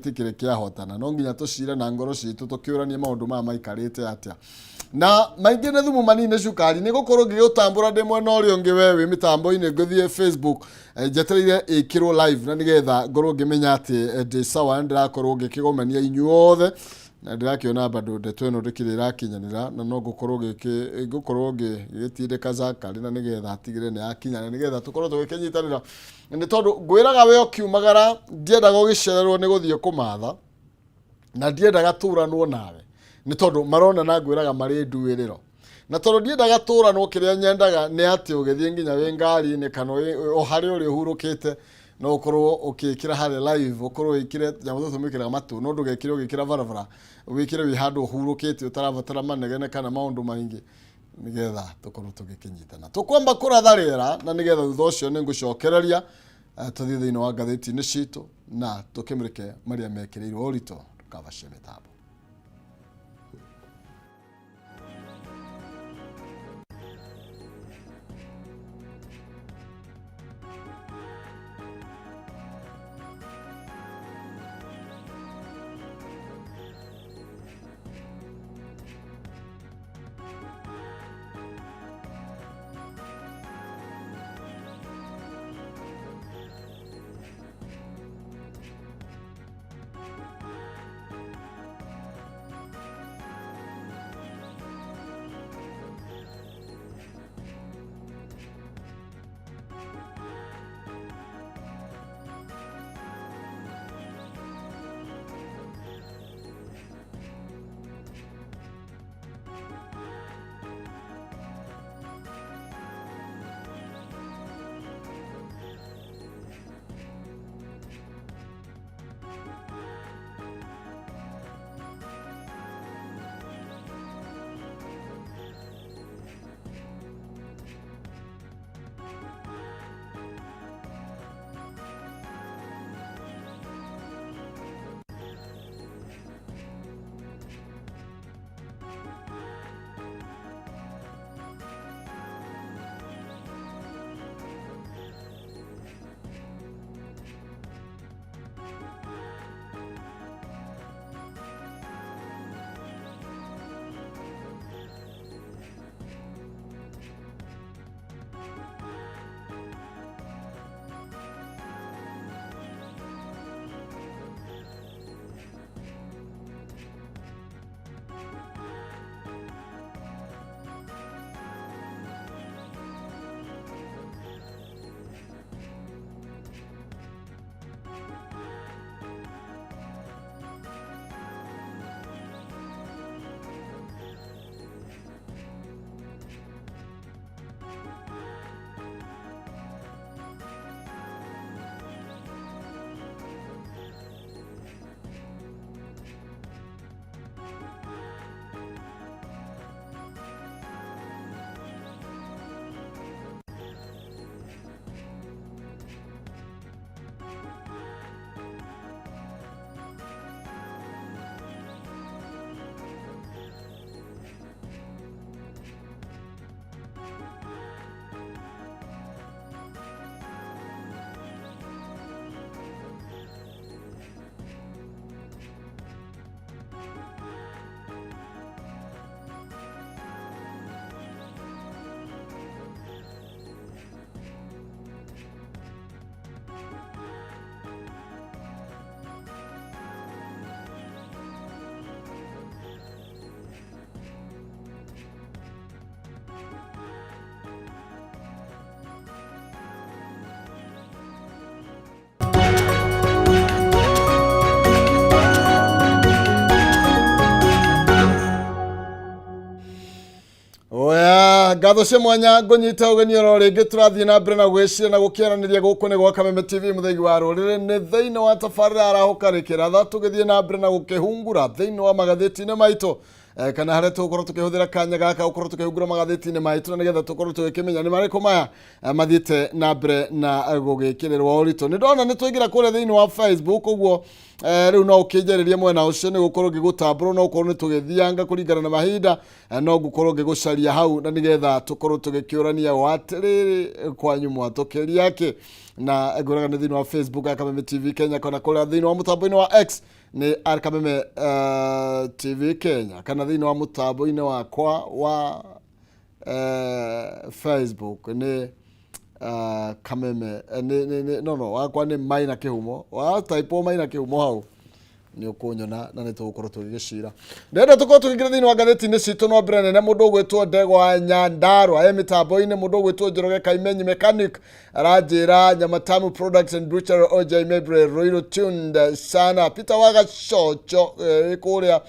gitikire kia hotana no nginya tucire na ngoro citu tukiurania maundu ma maikarite atia na maingi ne thumu manine cukari ni gukorwo ngigutambura ndi mwena uri ungi wewe mitambo-ini nguthie Facebook jetereire ikirwo live na nigetha ngorwo ngimenya ati ndi sawa ndirakorwo ngikigomania inyuothe na ndirakiona bado ndeto ino ndikirira kinyanira na no gukorwo ngitindika Zakari na nigetha atigire ni akinya na nigetha tukorwo tugikinyitanira ni tondu ngwiraga we okiumagara ndiendaga ugicererwo ni guthie kumatha na ndiendaga turanwo nawe ni tondu marona na ngwiraga mari nduiriro na tondu ndiendaga turanwo kiria nyendaga ni ati ugithie nginya we ngari ni kana o hari uri hurukite no ukorwo ukikira hare live ukorwo ikire jamu tumikira matu no ndugekire ugikira varavara wikire wi handu hurukite utaravatara manegene kana maundu maingi nigetha tukorwo tugikinyitana tukwamba kuratharira na nigetha thutha ucio ningucokereria tuthie thiini wa ngatheti-ini citu na tukimrike maria mekireirwo urito tukavace mitambo. Gatho cia mwanya ngonyita ugeni oro ringi turathie na mbere na gwicira na gukiaraniria guku ni gwa Kameme TV muthegi wa rurire ni thiini wa tafarira arahukarikira tha tugithie na mbere na gukihungura thiini wa magatheti-ini maitu kana haria tukorwo tukihuthira kanya gaka ukorwo tukihungura magatheti-ini maitu na nigetha tukorwo tugikimenya ni mariko maya mathiite na mbere na gugikirirwa urito ni ndona ni twingira kuria thiini wa Facebook uguo riu no ukinjariria mwena ucio ni gukorwo ngigutambura no ukorwo ni tugithianga kuringana na mahinda no gukorwo ngigucaria hau na nigetha tukorwo tugikiurania watiriri kwanyu mwatukiria ki na nguraga ni thiini wa Facebook Kameme TV Kenya kana kuria thiini wa mutambo-ini wa X nĩ Kameme TV Kenya kana thĩinĩ wa mũtambo-inĩ wakwa wa Facebook nĩ Kameme wakwa nĩ Maina Kĩhumo wa type Maina Kĩhumo hau nĩ ũkũnyona na nĩ tũgũkorwo tũgĩgĩcira. Ndenda tũkorwo tũkĩingĩra thĩinĩ wa ngathĩti-inĩ citũ no mbere nene mũndũ ũgwĩtwo Ndegwa Nyandarua mĩtambo-inĩ mũndũ ũgwĩtwo Njoroge Kaimenyi mechanic aranjĩra Nyamatamu Products and Butchery OJ Mebre Royal tuned sana Peter Wagacoco kũrĩa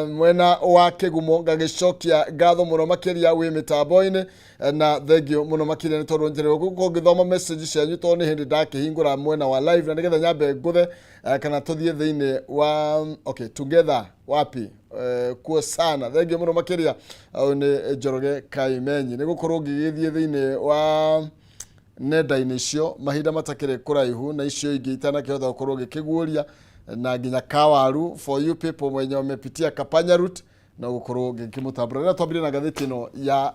mwena wa Kĩgumo ngagĩcokia ngatho mũno makĩria wĩ mĩtambo-inĩ na thengio mũno makĩria nĩ tondũ njĩrĩgwo gũkorwo ngĩthoma message cianyu tondũ nĩ hĩndĩ ndakĩhingũra mwena wa live na nĩgetha nyambe ngũthe kana tũthiĩ thĩinĩ wa together wapi kuo sana thengio mũno makĩria nĩ Njoroge Kaimenyi nĩ gũkorwo ngĩgĩthiĩ thĩinĩ wa nenda-inĩ icio mahinda matakĩrĩ kũraihu na icio ingĩ itanakĩhota gũkorwo ngĩkĩguũria na nginya kawaru for you people mwenye wamepitia Kapanya route na gukorwo ngikimutambura na twambire na gatheti no ya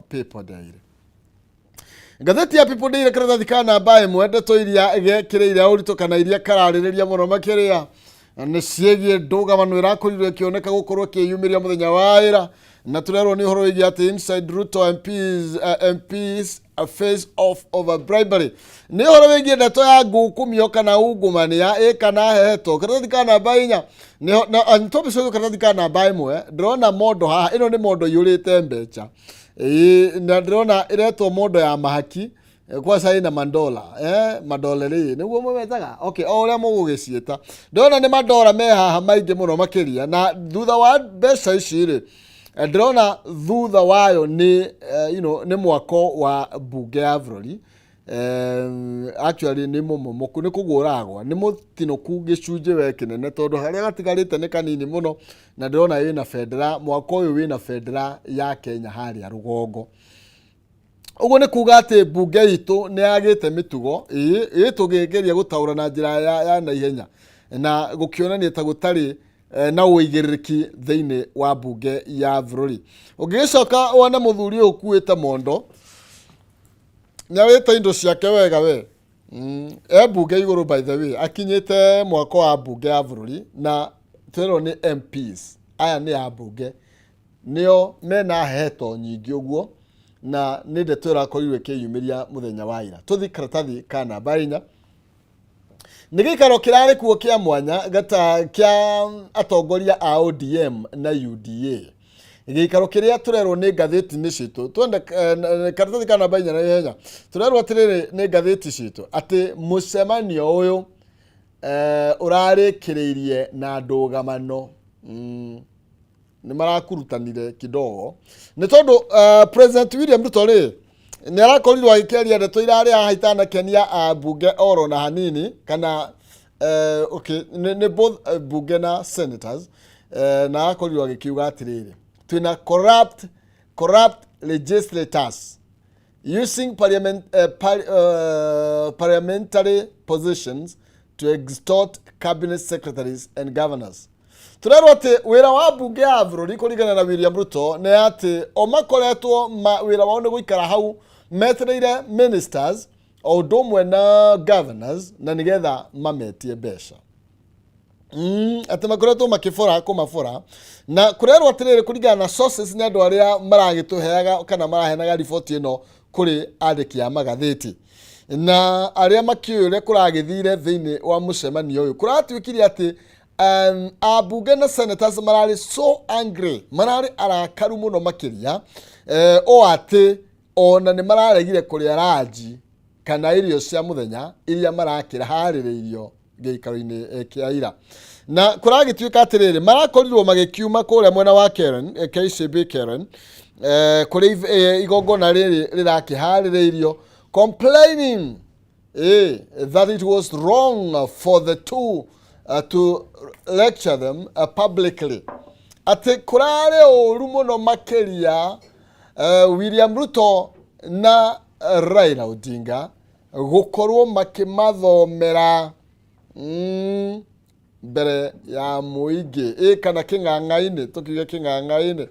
People Daily. Gatheti ya People Daily karatathi kana namba ĩmwe ndeto iria gekireire ũritũ kana iria kararĩrĩria mũno makĩria nĩ ciegie ndũgamano ĩrakorirwo ĩkĩoneka gũkorwo kĩyumĩria mũthenya wa ĩra na turerwo nĩ ũhoro wĩgiĩ atĩ inside Ruto MPs a face off over bribery nĩ ũhoro wĩgiĩ ndeto ya ngukumio kana ungumania kana hehetwo karatathi kana namba 4 na ntobicwo karatathi kana namba 1 ndĩrona mondo haha ĩno nĩ mondo yũrĩte mbeca na ndĩrona ĩretwo mondo ya mahaki kwa sai na mandola madolari nĩguo mũmetaga o ũrĩa mũgũgĩciĩta ndĩrona nĩ mandola me haha maingĩ mũno makĩria na thutha wa mbeca ici rĩ ndĩrona thutha wayo nĩ nĩ mwako wa mbunge ya bũrũri actually nĩ mũmomoku nĩ kũgũragwa nĩ mũtinũku gĩcunjĩ we kĩnene tondũ harĩa gatigarĩte nĩ kanini mũno na ndĩrona wĩna bendera mwako ũyũ wĩna bendera ya Kenya harĩa rũgongo. Ũguo nĩ kuga atĩ mbunge itũ nĩ yagĩte mĩtugo tũngĩgeria gũtaũra na njĩra ya naihenya na gũkĩonania ta gũtarĩ na ũigĩrĩrĩki thĩinĩ wa mbunge ya bũrũri. Ũngĩgĩcoka wona mũthuri ũyũ ũkuĩte mondo nyawĩte indo ciake wega we mbunge igũrũ by the way akinyĩte mwako wa mbunge ya bũrũri na twĩrwo nĩ MPs aya nĩ a mbunge nĩo mena heto nyingĩ ũguo na nĩ ndeto ĩrakorirwo ĩkĩyumĩria mũthenya wa ira. Tũthi karatathi ka namba 4 nĩ gĩikaro kĩrarĩ kuo kĩa mwanya gata kĩa atongoria a ODM na UDA gĩikaro kĩrĩa tũrerwo nĩ ngathĩti-inĩ citũ twende karatathi ka namba 4 na ihenya tũrerwo atĩrĩrĩ nĩ ngathĩti citũ atĩ mũcemanio ũyũ ũrarĩkĩrĩirie na ndũgamano nĩ marakurutanire kidogo nĩ tondũ President William Ruto rĩ nĩ arakorirwo agĩkĩaria ndeto irarĩ haha itanakenia ambunge oro na hanini kana nĩ both bunge na senators na arakorirwo agĩkiuga atĩrĩrĩ twĩna corrupt legislators using parliamentary positions to extort cabinet secretaries and governors. Turerwo atĩ wĩra wa mbunge ya bũrũri kũringana na William Ruto nĩ atĩ o makoretwo wĩra wao nĩ gũikara hau metereire ministers o ũndũ ũmwe na governors na nĩgetha mametie mbeca atĩ makoretwo makĩbora kũmabora na kũrerwo atĩrĩrĩ kũringana na sources nĩ andũ arĩa maragĩtũheaga kana maraheanaga riboti ĩno kũrĩ andĩki a magathĩti na arĩa makiũire kũragĩthire thĩinĩ wa mũcemanio ũyũ kũratuĩkire atĩ abunge na senators mararĩ so angry mararĩ arakaru mũno makĩria o atĩ ona nĩ mararegire kũrĩa ranji kana irio cia mũthenya iria marakĩra harĩrĩirio gĩikaro-inĩ kĩa ira na kũragĩtuĩka atĩrĩrĩ marakorirwo magĩkiuma kũrĩa mwena wa Karen KCB Karen kũrĩ igongona rĩrĩ rĩrakĩharĩrĩirio complaining that it was wrong for the two to lecture them publicly atĩ kũrarĩ ũru mũno makĩria William Ruto na Raila Odinga gũkorwo makĩmathomera mbere ya mũingĩ kana kĩng'ang'a-inĩ tũkiuge kĩng'ang'a-inĩ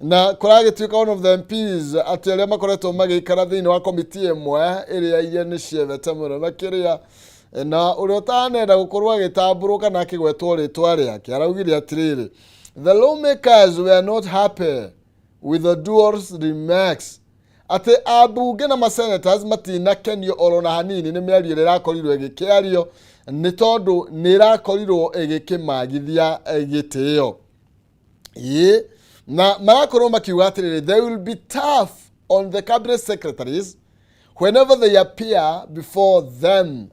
na kũragĩtuĩka one of the MPs atĩ arĩa makoretwo magĩikara thĩinĩ wa komiti ĩmwe ĩrĩa iria nĩ cievete mũno makĩria na uria utanenda gukorwo agitamburuka na akigwetwo ritwa riake araugire atiriri the lawmakers were not happy with the dual's remarks ati abunge na masenators matinakenio orona hanini ni miario ira irakorirwo igikiario ni tondu ni irakorirwo igikimagithia gitio na marakorwo makiuga atiriri they will be tough on the cabinet secretaries whenever they appear before them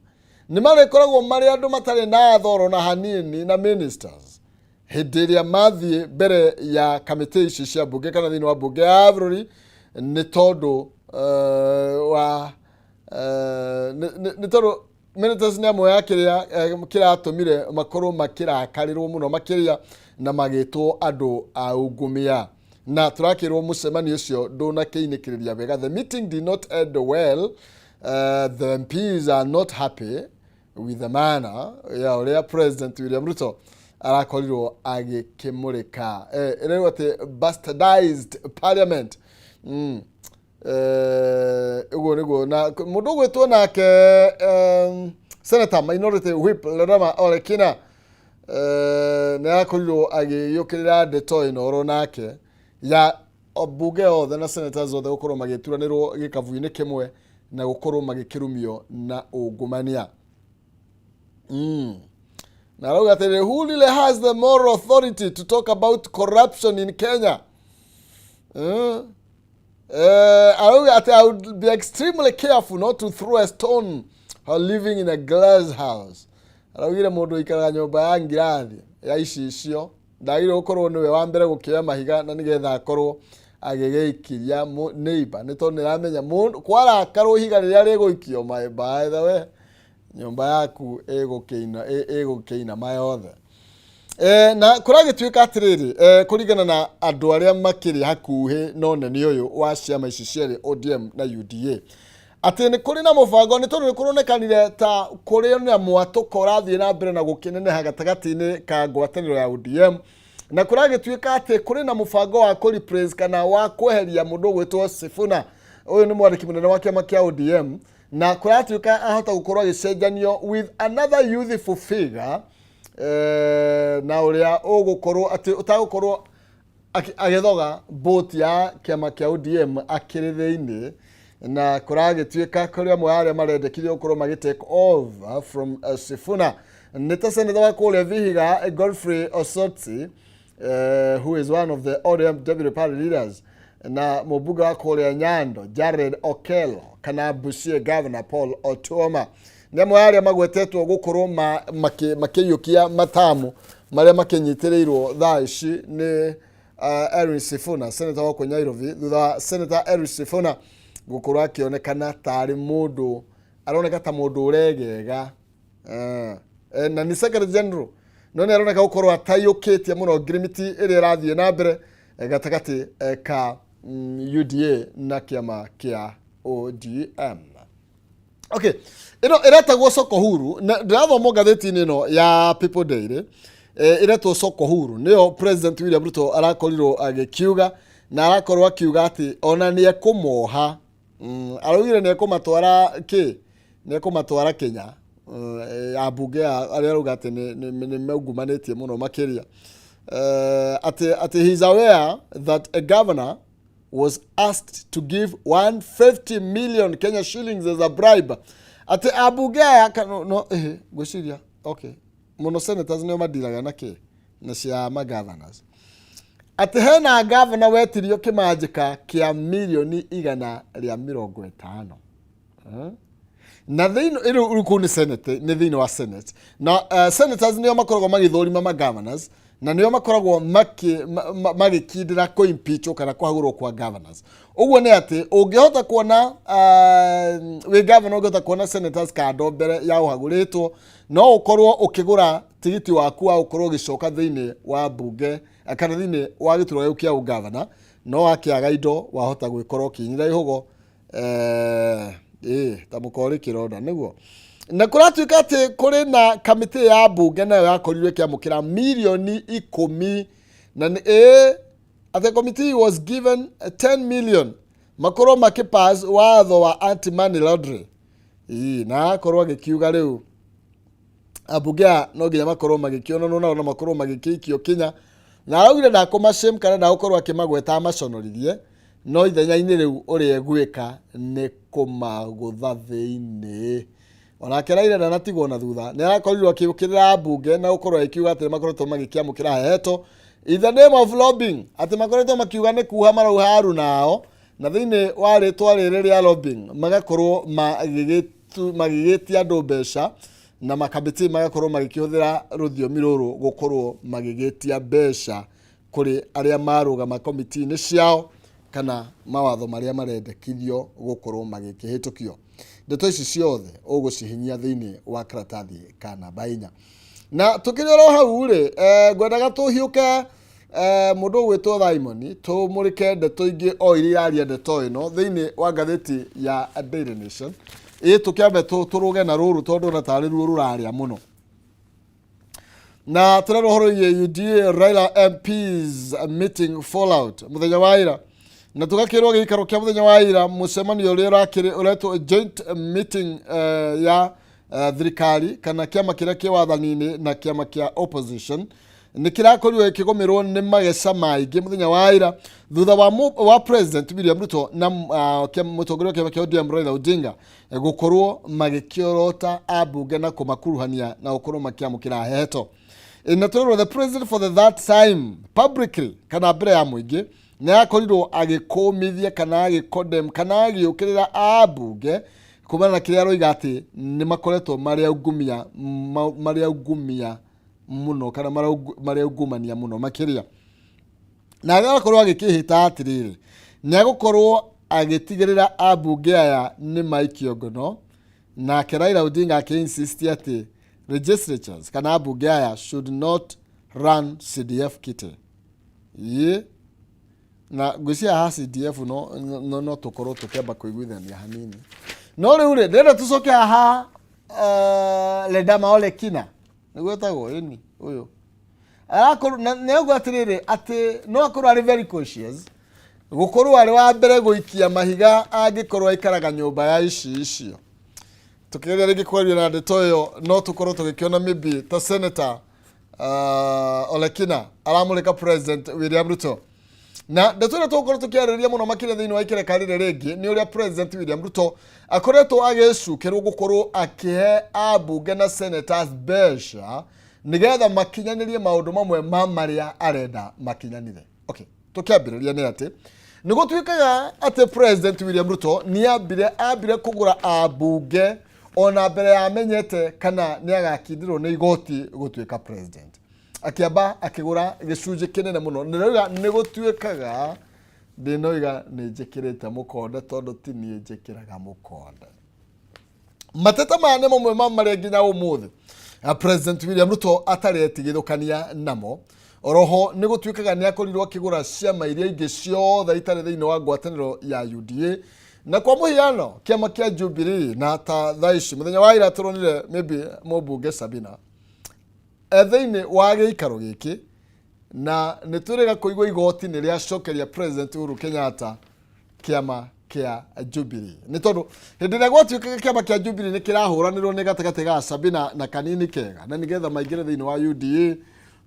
ni marekoragwo mari andu matari na thoro na hanini na ministers hindi iria mathie mbere ya kamite ici cia bunge kana thini wa bunge ya bururi ni tondu ni tondu ministers ni amwe ya kiratumire makorwo makirakarirwo muno makiria na magitwo andu a ungumia na turakirwo mucemanio ucio nduna kiinikiriria wega the meeting did not end well. The MPs are not happy with the manner ya uria President William Ruto arakorirwo agikimurika rero ati bastardized parliament ugo nigo na mundu gwetwo nake Senator Minority Whip Lerama Olekina na arakorirwo agiyukirira ndeto inoro nake ya obunge othe na senators othe gukorwo magituranirwo gikavu-ini kimwe na gukorwo magikirumio na ungumania na rauga atiriri who really has the moral authority to talk about corruption in Kenya arauga ati I would be extremely careful not to throw a stone while living in a glass house araugire mundu ikaraga nyumba ya ngirathi ya icio ndagire gukorwo niwe wa mbere gukioya mahiga na nigetha akorwo agigeikiria neighbor ni tondu niramenya mundu kwarakarwo ihiga riria riguikio by the way nyumba yaku egukiina mayothe na kuragituika atiriri kuringana na andu aria makiri hakuhi none ni uyu wa ciama ici cieri ODM na UDA ati ni kuri na mubango ni tondu ni kuronekanire ta kuri na mwatuko rathie na mbere na gukineneha gatagati-ini ka ngwataniro ya ODM na kuragituika ati kuri na mubango wa replace kana wa kweheria mundu gwitwo Sifuna uyu ni mwandiki munene wa kiama kia ODM na kuratuika ahota gukorwo agicenjanio with another youthful figure na uria ugukorwo ati utagukorwo agithoga boat ya kiama kia ODM akiri thiini na kuragituika kuri amwe aria marendekithio gukorwo magitake over from Sifuna nita senator wa kule Vihiga Godfrey Osotsi who is one of the ODM deputy party leaders na mubuga wa kule Nyando Jared Okello kana Busia governor Paul Otuoma nemo aria magwetetwo gukorwo makiyukia matamu maria makinyitirirwo thaa ici ni Eric Sifuna senator wa Nairobi thutha senator Eric Sifuna gukorwo akionekana tari mundu aroneka ta mundu uregega na ni secretary general no ni aroneka gukorwo atayukitie muno grimiti iri rathie na mbere gatagati ka UDA na kiama kia ODM. Okay, iretagwo soko huru na ndathoma ngatheti-ini no ya People Daily iretwo soko huru niyo President William Ruto arakorirwo agikiuga na arakorwo akiuga ati ona ni ekumoha araugire ni ekumatwara ni ekumatwara Kenya abunge aria arauga ati ni meugumanetie muno makiria ati he is aware that a governor was asked to give 150 million Kenya shillings as a bribe ati abunge no gwiciria okay muno senators ni madiraga na cia governors ati hena governor wetirio kimanjika kia milioni 150 na thino iruku ni senate ni thino wa senate na senators nio makoragwo magithorima ma governors na nio makoragwo magikindira ko impeach kana kwagurwo kwa governors uguo ni ati ungihota kuona we governor ungihota kuona senators kando mbere ya uhaguritwo no ukorwo ukigura tigiti waku wa ukorwo gicoka thini wa bunge kana thini wa gituro kia governor no akiaga indo wahota gwikorwo kinyira ihugo tamukori kironda niguo na kuratuika ati kuri na kamiti ya bunge nayo yakorirwe kiamukira milioni 10 na the committee was given 10 million makoro makipass watho wa anti money laundering na korwo gikiuga riu abunge no nginya makorwo magĩkĩona no makorwo magĩkĩikio Kenya na araugire ndakomashame kana ndagũkorwo akĩmagweta amaconorithie no ithenya-inĩ rĩu ũrĩa egwĩka nĩ kũmagũtha thĩinĩ. Onake Raila ndanatigwo na thutha nĩ arakorirwo akĩũkĩrĩra ambunge na gũkorwo akiuga atĩ makoretwo magĩkĩamũkĩra heto in the name of lobbying, atĩ makoretwo makiuga nĩ kuha marauha aru nao na thĩinĩ wa rĩtwa rĩrĩ rĩa lobbying magakorwo magĩgĩtia andũ mbeca na makamĩtĩ magakorwo magĩkĩhũthĩra rũthiomi rũrũ gũkorwo magĩgĩtia mbeca kũrĩ arĩa marũgama komiti-inĩ ciao kana mawatho marĩa marendekithio gũkorwo magĩkĩhĩtũkio. Ndeto ici ciothe ũgũcihinyia thĩinĩ wa karatathi ka namba 4 na tũkĩrĩ oro hau rĩ ngwendaga tũhiũke mũndũ ũgwĩtwo Simon tũmũrĩke ndeto ingĩ o iria iraria ndeto ĩno thĩinĩ wa ngathĩti ya Daily Nation tũkĩambe tũrũge na rũrũ tondũ na tarĩ ruo rũrarĩa mũno na tũrero horo ya UDA Raila MPs meeting fallout mũthenya wa ira na tugakĩrwo gĩikaro kĩa mũthenya wa ira mũcemanio ũrĩa ũretwo joint meeting ya thirikari kana kĩama kĩrĩa kĩ wathani-inĩ na kĩama kĩa opposition nĩ kĩrakorirwo gĩkĩgũmĩrwo nĩ mageca maingĩ mũthenya wa ira thutha wa President William Ruto na mũtongoria wa kĩama kĩa ODM Raila Odinga gũkorwo magĩkĩorota ambunge na kũmakuruhania na gũkorwo makĩamũkĩra heto. Na tũrero the president for the that time publicly kana mbere ya mũingĩ nĩ akorirwo agĩkũmithia kana agĩcondemn kana agĩũkĩrĩra ambunge kumana na kĩrĩa aroiga atĩ nĩ makoretwo marĩa ungumia mũno kana marĩa ungumania mũno makĩria na agakorwo agĩkĩhĩta atĩrĩrĩ nĩ agũkorwo agĩtigĩrĩra ambunge aya nĩ maikio ngono na Raila Odinga akĩinsist atĩ legislatures kana ambunge aya should not run CDF kite na ngwĩcia ha CDF no tũkorwo tũkĩamba kũiguithania hanini no rĩu rĩ ndĩrenda tũcoke haha Ledama Ole Kina nĩguo etagwo ĩni ũyũ arakorwo nĩ ũguo atĩrĩrĩ atĩ no akorwo arĩ very cautious gũkorwo arĩ wa mbere gũikia mahiga angĩkorwo aikaraga nyũmba ya icio tũkĩgeria rĩngĩ kwaria na ndeto ĩyo no tũkorwo tũgĩkĩona maybe ta Senator Ole Kina aramũrĩka President William Ruto na ndeto ĩno tũgũkorwo tũkĩarĩrĩria mũno makĩria thĩinĩ wa ikereka rĩrĩ rĩngĩ nĩ ũrĩa President William Ruto akoretwo agĩcukĩrwo gũkorwo akĩhe ambunge na senators mbeca nĩgetha makinyanĩrie maũndũ mamwe marĩa arenda makinyanire. Okay, tũkĩambĩrĩria nĩ atĩ nĩ gũtuĩkaga atĩ President William Ruto nĩ ambire kũgũra ambunge ona mbere ya amenyete kana nĩ agakindĩrwo nĩ igoti gũtuĩka president. Akiamba akigura gĩcunjĩ kĩnene mũno nĩ gũtuĩkaga ndĩnoiga nĩ njĩkĩrĩte mũkonde tondũ ti niĩ njĩkĩraga mũkonde. Mateta maya nĩ mamwe marĩa nginya ũmũthĩ President William Ruto atarĩ etigithũkania namo. Oroho nĩ gũtuĩkaga nĩ akorirwo akĩgũra ciama iria ingĩ ciothe itarĩ thĩinĩ wa ngwatanĩro ya UDA na kwa mũhiano kĩama kĩa Jubilee na ta thaici mũthenya wa ira tũronire maybe mũmbunge Sabina thĩinĩ wa gĩikaro gĩkĩ na nĩ tũrĩga kũigua igoti nĩ rĩacokeria President Uhuru Kenyatta kĩama kĩa Jubilee nĩ tondũ hĩndĩ ĩrĩa gwatuĩkaga kĩama kĩa Jubilee nĩ kĩrahũranĩrwo nĩ gatagatĩ ga Sabina na kanini kega na nĩgetha maingĩre thĩinĩ wa UDA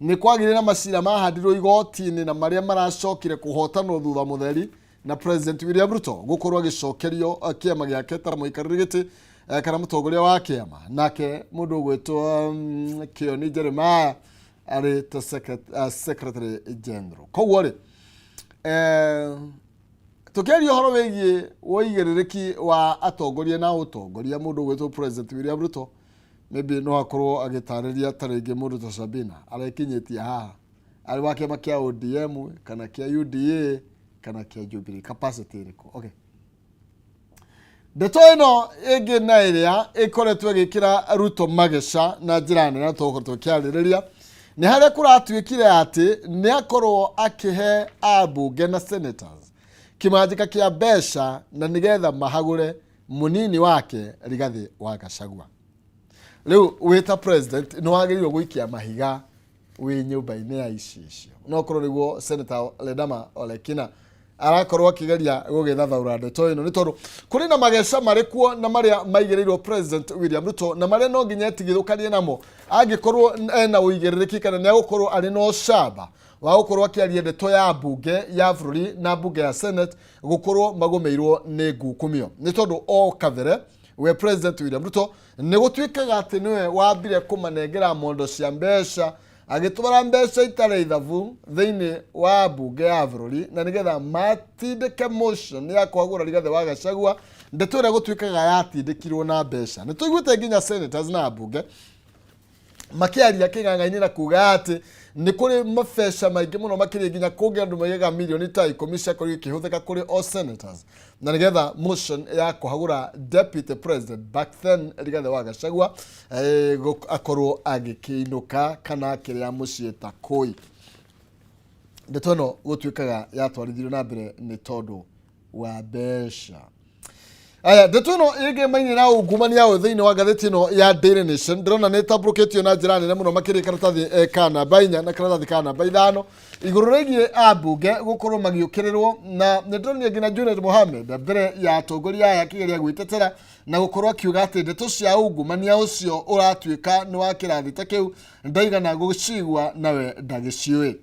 nĩ kwagĩrĩire na macira mahandirwo igoti-inĩ na marĩa maracokire kũhotanwo thutha mũtheri na President William Ruto gũkorwo agĩcokerio kĩama gĩake ta mũikarĩri gĩtĩ kana mũtongoria wa kĩama nake mũndũ ũgwĩtwo Kioni Jeremiah arĩ ta Secretary General. Koguo rĩ tũkĩaria ũhoro wĩgiĩ ũigĩrĩrĩki wa atongoria na ũtongoria mũndũ ũgwĩtwo President William Ruto maybe no akorwo agĩtarĩria ta rĩngĩ mũndũ ta Sabina arekinyĩtie haha arĩ wa kĩama kĩa ODM kana kĩa UDA kana kĩa Jubilee capacity ĩrĩkũ. Okay, ndeto ĩno ĩngĩ na ĩrĩa ĩkoretwo ĩgĩkĩra Ruto mageca na njĩra nene tũgũkorwo tũkĩarĩrĩria nĩ harĩa kũratuĩkire atĩ nĩ akorwo akĩhe ambunge na senators kĩmanjĩka kĩa mbeca na nĩgetha mahagũre mũnini wake Rigathĩ wa Gachagua. Rĩu wĩta president nĩ wagĩrĩirwo gũikia mahiga wĩ nyũmba-inĩ ya icio no korwo nĩguo Senator Ledama Ole Kina arakorwo akigeria gugithathaura ndeto ino ni tondu kuri na mageca marikuo na maria maigereirwo President William Ruto na maria no nginya tigithukanie namo angikorwo ena uigeririki kana ni agukorwo ari no shaba wa gukorwo akiaria ndeto ya bunge ya bururi na bunge ya Senate gukorwo magomeirwo ni ngukumio ni tondu o kavere we President William Ruto ni gutwikaga ati niwe wambire kumanengera mondo cia mbeca agitwara mbeca itare ithabu thiini wa bunge ya bururi na nigetha matindike motion ya kwagura Rigathi wa Gachagua ndeto ira gutwikaga yatindikirwo na mbeca ni tuiguite nginya senators na bunge makiaria king'ang'ainira kuga ati ni kuri mabesha maingi muno makiri nginya kungi andu magega milioni ta 10 cia kuri kihuthika kuri all senators na nigetha motion ya kuhagura deputy president back then Rigathi wa Gachagua akorwo agikiinuka kana kiria mucieta koi ndeto no gutwikaga yatwarithirio na mbere ni tondu wa besha. Aya ndeto no ige maini na ungumania o thiini wa gatheti no ya Daily Nation ndrona ni tabuketio na njira nene muno makiri karatathi kana bainya na karatathi kana baithano iguru regie abunge gukorwo magiukirirwo na ndrona ngina Junet Mohamed mbere ya atongoria ya kigeria gwitetera na gukorwo akiuga ati ndeto cia ungumania ucio uratwika ni wa kirathi ta kiu ndaigana gucigwa nawe ndagiciui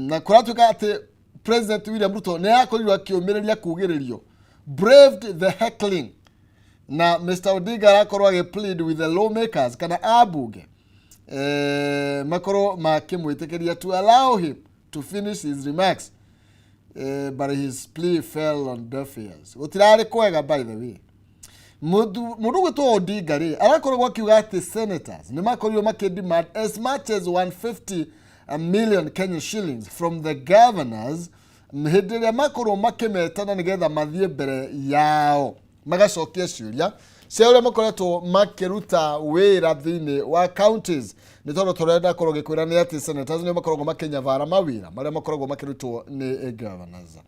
na kuratwika ati President William Ruto ne akorirwo akiumireria kugiririo braved the heckling na Mr. Odinga akorwo age plead with the lawmakers kana abunge makoro makimwitikiria to allow him to finish his remarks but his plea fell on deaf ears. Gutirari kwega by the way mundu gwitwo Odinga ri arakorwo akiuga ati senators ni makorirwo makidemand as much as 150 a million Kenyan shillings from the governors mhidiria makoro makemetana nigetha mathie mbere yao magacokia ciuria cia uria makoretwo makiruta wira thiini wa counties ni tondu turenda korwo gikwira ni ati senators ni makoragwo makinyavara mawira maria makoragwo makirutwo ni governors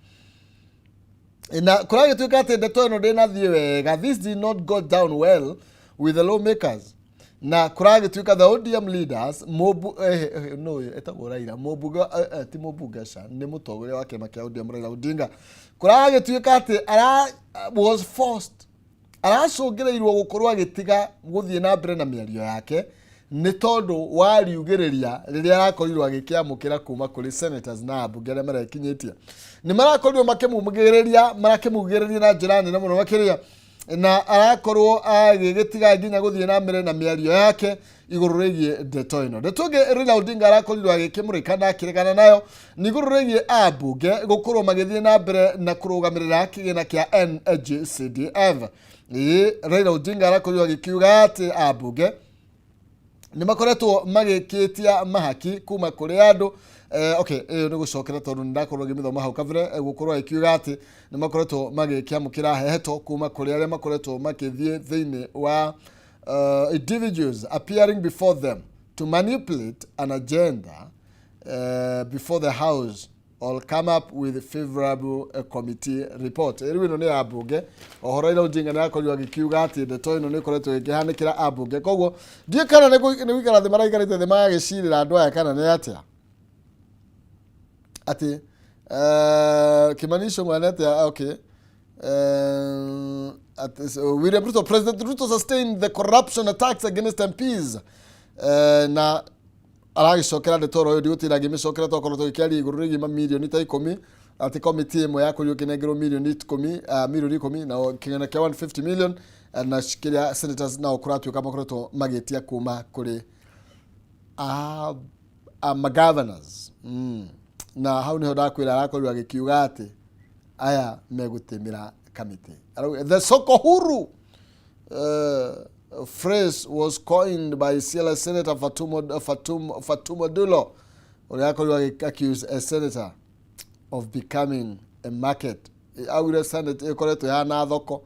na kurage tuika ati ndeto ino ndinathie wega this did not go down well with the lawmakers na kurage tuika the ODM leaders no etagwo Raila mobuga ti mobuga sha ni mutongoria wa kema kia ODM Raila Odinga kurage tuika ati was forced aracungirirwo gukorwo agitiga guthie na mbere na miario yake ni tondu wariugiriria riria arakorirwo agikiamukira kuma kuri senators na abunge aria marakinyitia ni marakorirwo makimumugiriria na njira nene muno makiria na arakorwo agigitiga nginya guthie na mbere na miario yake iguru rigie ndeto ino ndetuge Raila Odinga arakorirwo agikimurika na kiregana nayo ni iguru rigie abunge gukorwo magithie na mbere na kurugamirira kigina kia NGCDF Raila Odinga arakorirwo agikiuga ati abunge ni makoretwo magikitia mahaki kuma kuri andu ni gucokera tondu ndakorwo gimithoma hau kavire gukorwo ikiuga ati ni makoretwo magikiamukira heheto kuma kuri aria makoretwo makithie thiini wa individuals appearing before them to manipulate an agenda before the house or come up with a favorable committee report. Ino ni abunge ohoro ila Odinga na akorirwo agikiuga ati ndeto ino ni koretwo ikihanikira abunge koguo ndie kana ni gwikara thi maraikarite thi magicirira andu aya kana ni atia ati kimanisho mwanete okay William Ruto President Ruto sustained the corruption attacks against MPs na aragicokera ndetoro yo ndiutira ngimicokera tokorwo tugikiaria iguru rigi milioni ta 10 ati committee imwe ya kuriyo kinengero milioni 10 na kingana kia 150 million na shikiria senators na okuratu kama koreto magetia kuma kuri governors na hau niho ndakwira arakorirwo agikiuga ati aya megutimira committee the soko huru phrase was coined by CLA Senator Fatuma Dulo who accused a senator of becoming a market. Awire Senate ikoreto ya na thoko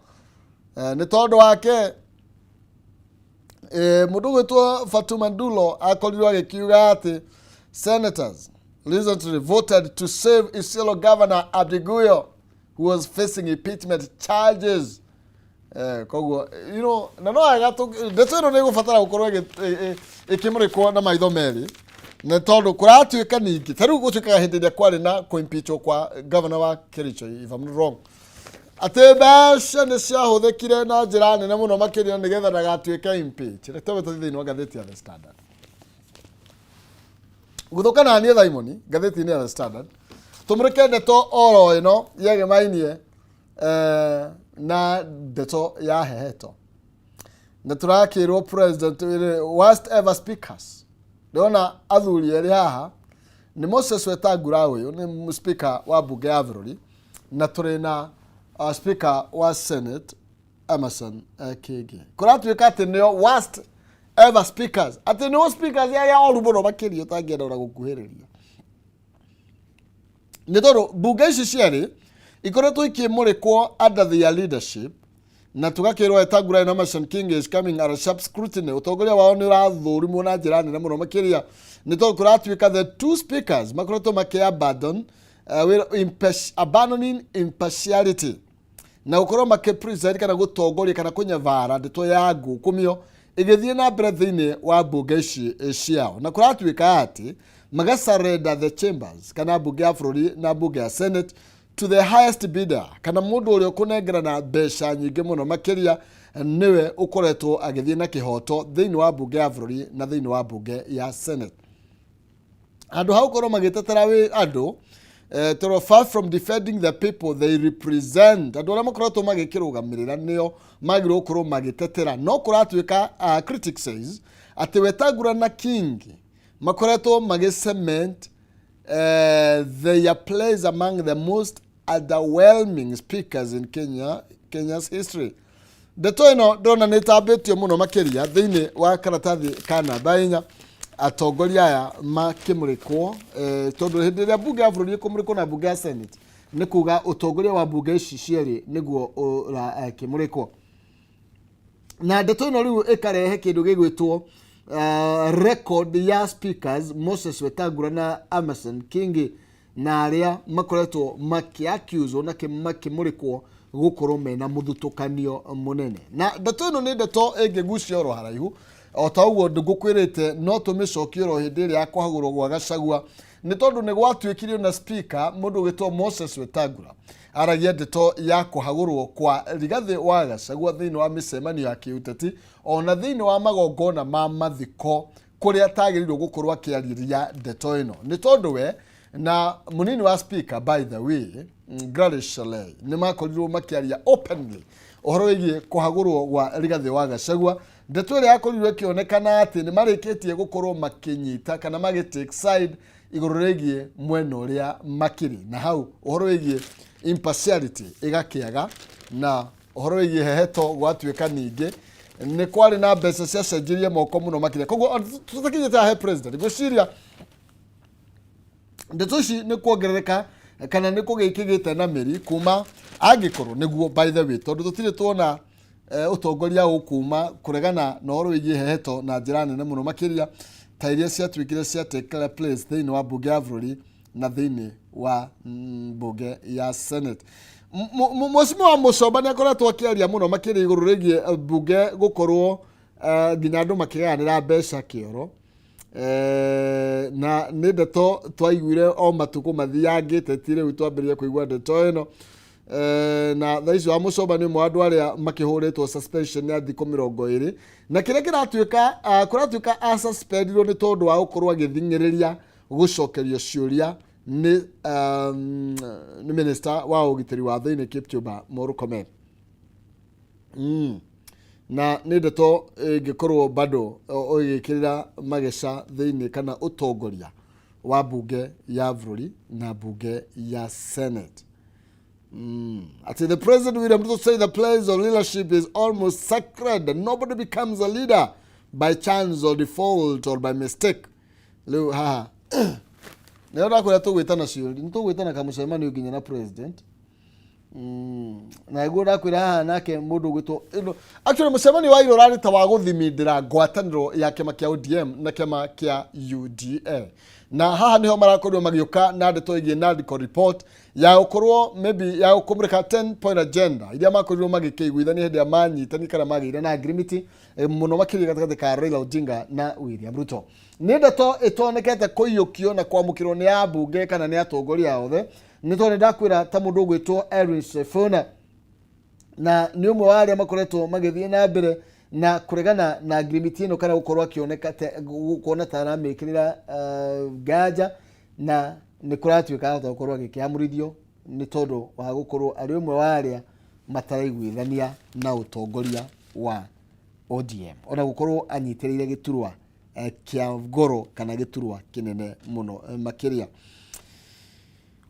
ni tondu wake mundu gwitwo Fatuma Dulo akorirwo agikiuga ati senators recently voted to save Isiolo Governor Abdiguyo who was facing impeachment charges. Koguo na no agatu ndeto ino ni gufatara gukorwo ikimurikwo na maitho meri na tondu kuratuika ningi taru gutuika hindi ya kwari na kuimpeachwo kwa governor wa Kericho if I'm not wrong ate basha ne cia huthikire na njira nene muno makiria nigetha ndagatuika impeach rekto thini wa gatheti ya The Standard guthukana ni Thaimoni gatheti ni ya The Standard tumurike ndeto oro ino yege mainie na ndeto ya heheto na turakirwo president worst ever speakers ndona athuri eri haha ni Moses Wetangula uyu ni speaker wa bunge ya bururi na turi na speaker wa Senate Emerson Kingi kuratuika ati nio worst ever speakers ati no speakers ya orubono makirio tangienda ora gukuhiriria nitoro bunge ici ciari ikoretwo ikimurikwo under their leadership na tugakirwo Wetangula na Emerson Kingi is coming under sharp scrutiny utongoria wao ni urathurimwo na njira nene muno makiria nitoro kuratuika the two speakers makoretwo makiabandon abandoning impartiality na ukorwo makipresent kana gutongoria kana kunyavara ndeto ya ngukumio igithie na mbere thiini wa bunge ici ciao na kuratuika ati magasarenda the chambers kana bunge ya bururi na bunge ya Senate to the highest bidder kana mundu uria kunengerana mbeca nyingi muno makiria niwe ukoretwo agithie na kihoto thiini wa bunge ya bururi na thiini wa bunge ya Senate andu hau korwo magitetera wi andu to far from defending the people they represent andu aria makoretwo magikirugamirira nio magiro ukorwo magitetera no kuratuika critics says ati Wetangula na Kingi makoretwo magisement their place among the most underwhelming speakers in Kenya's history. Ndeto ino ndona nitambitio muno makiria thiini wa karatathi kana bainya atongoria aya makimurikwo tondu hindi ria bunge ya bururi kumurikwo na bunge ya Senate ni kuga utongoria wa bunge ici cieri niguo kimurikwo na ndeto ino riu ikarehe kindu gigwitwo record ya speakers Moses Wetangula na Emerson Kingi na aria makoretwo makiaccuse na makimurikwo gukorwo mena muthutukanio munene na ndeto ino ni ndeto ingigucia oro haraihu o ta uguo ngukwirite no tumicokio ro hindi ria kwahagurwo gwa Gachagua ni tondu ni gwatuikirio na speaker mundu gitwo Moses Wetangula aragia ndeto ya kuhagurwo kwa Rigathi wa Gachagua thiini wa micemanio ya kiuteti ona thiini wa magongona ma mathiko kuria tagirirwo gukorwo akiariria ndeto ino ni tondu we na munini wa speaker by the way Gladys Shalay ni makorirwo makiaria openly uhoro wigie kuhagurwo gwa Rigathi wa Gachagua ndeto ria yakorirwo ikionekana ati ni marikitie gukorwo makinyita kana magitake side iguru rigie mwena uria makiri na hau uhoro wigie impartiality igakiaga na uhoro wigie heheto gwatuika ningi ni kwari na mbeca cia cenjirie moko muno makiri koguo tutakinyite he president gwiciria ndeto ici ni kuongerereka kana ni kugikigite na miri kuma angikorwo niguo by the way tondu tutire tuona utongoria ukuma kuregana na horo wigie heheto na njira nene muno makiria ta iria ciatuikire cia take place thiini wa bunge ya bururi na thiini wa bunge ya Senate Mheshimiwa wa Musomba ni akoretwo akiaria muno makiria iguru rigie bunge gukorwo nginya andu makiganira mbeca kioro na ni ndeto twaiguire o matuku mathiangite tire witwambirie kuigua ndeto ino na thaici wa Musomba ni mwandu aria makihuritwo suspension ya thikũ 20 na kire kiratuika kuratuika suspendirwo ni tondu wa gukorwo agithingiriria gucokerio ciuria ni minister wa ugitiri wa thiini Kipchumba Murkomen na ni ndeto ingikorwo bado ogikirira mageca thiini kana utongoria wa bunge ya bururi na bunge ya Senate. Actually, the President William Ruto say the place of leadership is almost sacred and nobody becomes a leader by chance or default or by mistake. Leo haha. Leo nakora tugwitana ciuri, tugwitana kamucemani uginya na president. Na igura kwira haha nake mundu gwitwo. Actually mucemani wa irorari ta wa guthimindira ngwataniro ya kema kia ODM na kema kia UDA. na haha niho marakorwo magioka na ndeto igie NADCO report ya ukorwo maybe ya ukumrika 10 point agenda iria makorwo magikiguithania hindi ya manyitani kana magire na agreement muno makiri gatagati ka Raila Odinga na William Ruto. Ni ndeto itonekete kuiyukio na kwamukirwo ni abunge kana ni atongoria othe. Ni tondu ndakwira ta mundu gwitwo Erin Sifuna na ni umwe wa aria makoretwo magithie na mbere na kuregana na agreement ino kana gukorwo akioneka kuona tara mekirira gaja na ni kuratuika hata gukorwo gikiamurithio ni tondu wa gukorwo ari umwe wa aria mataraiguithania na utongoria wa ODM ona gukorwo anyitirire giturwa kia ngoro kana giturwa kinene muno makiria.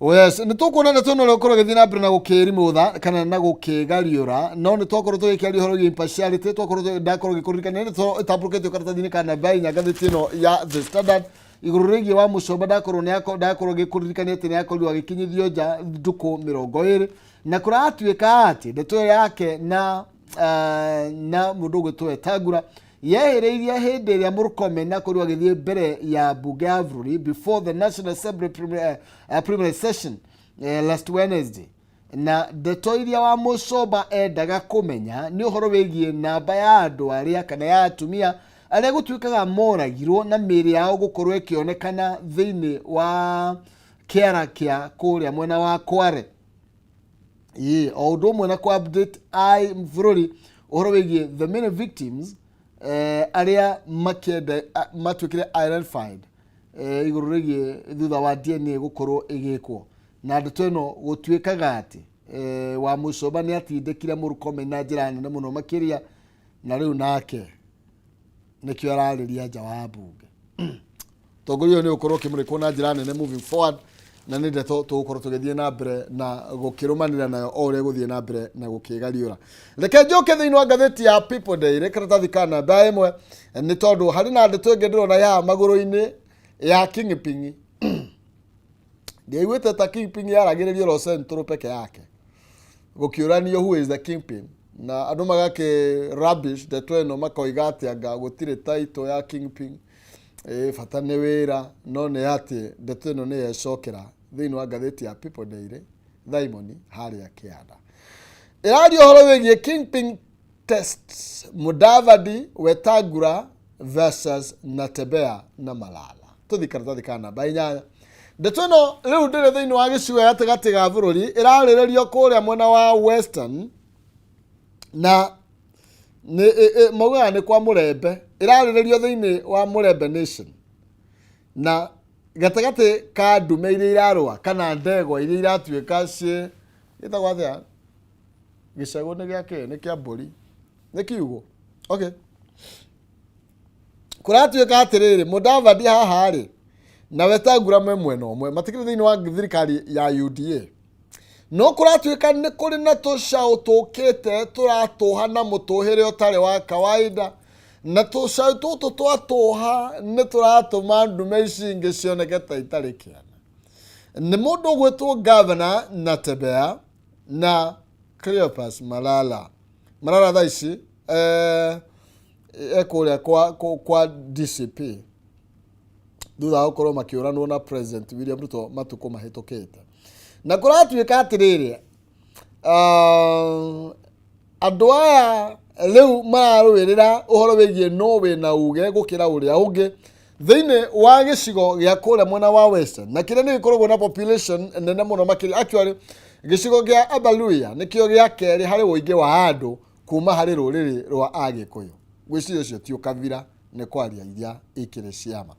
Yes, nitukuona na tono lokoro githina mbere na gukirimutha kana na gukigariura no nitukorwo tugikiaria horo gi impartiality tukorwo ndakorwo gikurikana ni to tabukete karatathini kana bai nyagathiti no ya The Standard iguru rigi wa Musomba ndakorwo gikurikana ati ni akorwo gikinyithio nja nduku 20 na kuratuika ati ndeto yake na mundu gwitwe Tagura yehereirie hindi iria Murkomen na korwo agithie mbere ya bunge ya bũrũri before the National Assembly plenary session last Wednesday na ndeto iria wa Musomba endaga kumenya ni uhoro wigie namba ya andu aria kana ya atumia aria gutuikaga moragirwo na mĩĩrĩ yao gukorwo ikionekana thiini wa kiara kia kuria mwena wa Kware. O undu umwe na ku update bũrũri uhoro wigie the many victims aria makende matwikire identified iguru rigi thutha wa DNA gukorwo igikwo na ndeto ino gutwikaga ati wa Musomba ni atindikire Murkomen na njira nene muno makiria na riu nake nikio arariria nja wa bunge tongorio ni ukorwo kimurikwo na njira nene moving forward na ni ndeto tugukorwo tugithie na mbere na gukirumanira nayo o ure guthie na mbere na gukigariura. Reke njoke thiini wa gatheti ya People Daily karatathi kana namba imwe ni tondu hari na ndeto ingi ndirona ya maguru-ini ya Kingpin ndiaiguite ta Kingpin yaragiririo Rosentro peke yake gukiuranio who is the Kingpin na andu magake rubbish ndeto ino makoiga ati anga gutire title ya Kingpin fata ni wira no ni ati ndeto ino ni yecokera thiini wa gatheti ya People Daily Diamond haria kianda irari uhoro wigie Kingpin tests Mudavadi Wetangula versus Natembeya na Malala tuthikaratathi kana namba 8 ndeto ino riu ndire thiini wa gicigo gatagati ga bũrũri irarĩrĩrio kuria mwena wa Western na mauga ni kwa Murembe irarĩrĩrio thiini wa Murembe Nation na gatagati ka ndume iria irarũa kana ndegwa iria iratuika cie itagwa atia gicego ni giake ni kia mburi ni kiugo okay kuratuika atiriri Mudavadi haha ri na Wetangula mwena umwe matikire thiini wa thirikari ya UDA no kuratuika ni kuri na tucao tukite turatuhana mutuhire utari wa kawaida na tucao tutu twatuha ni turatuma ndume ici ingi cionekete itari kiana ni mundu gwitwo Governor Natembeya na Cleophas Malala thaa ici ekuria kwa DCP thutha gukorwo makiuranwo na President William Ruto matuko mahitukite na kuratuika atiriri andu aya riu mararwirira uhoro wigie no wina uge gukira uria ungi thiini wa gicigo gia kuria mwena wa Western na kiria ni gikoragwo na population nene muno makiri actually gicigo gia Abaluya nikio gia keri hari uingi wa andu kuma hari ruriri rwa Agikuyu gwicirio ucio ti ukavira ni kwaria iria ikire ciama